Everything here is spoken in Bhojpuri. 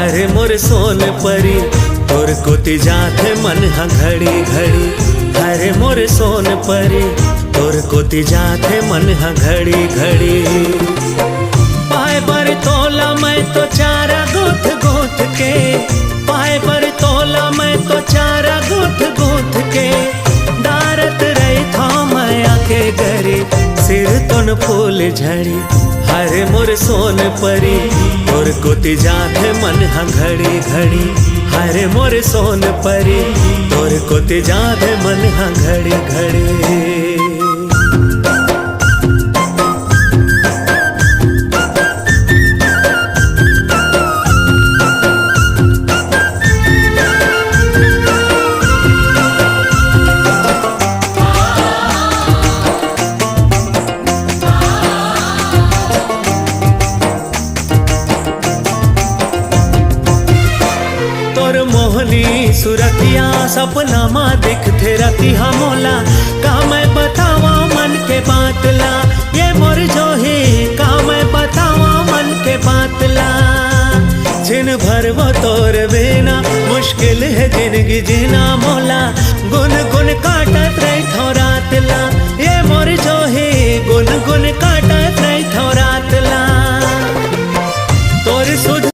हरे मोर सोन परी तोर कोती जाथे मन हा घड़ी घड़ी। हरे मोर सोन परी तोर कोती जाथे मन हा घड़ी घड़ी। पाए पर तोला मैं तो चारा गुथ गुथ के, पाए पर तोला मैं तो चारा गुथ गुथ के। डारत रही था मैं आके गरी सिर तुन फूल झड़ी। हरे मोर सोन परी तोर कोती जाथे मन हा घड़ी घड़ी। हरे मोर सोन परी तोर कोती जाथे मन हा घड़ी घड़ी। मोहनी सुरतिया सपना मा दिखथे रतिहा मोला। का मैं बतावा मन के बातला, ये मोर जोही का मैं बतावा मन के बातला। जिन भर वो तोर बिना मुश्किल है जिंदगी जीना मोला।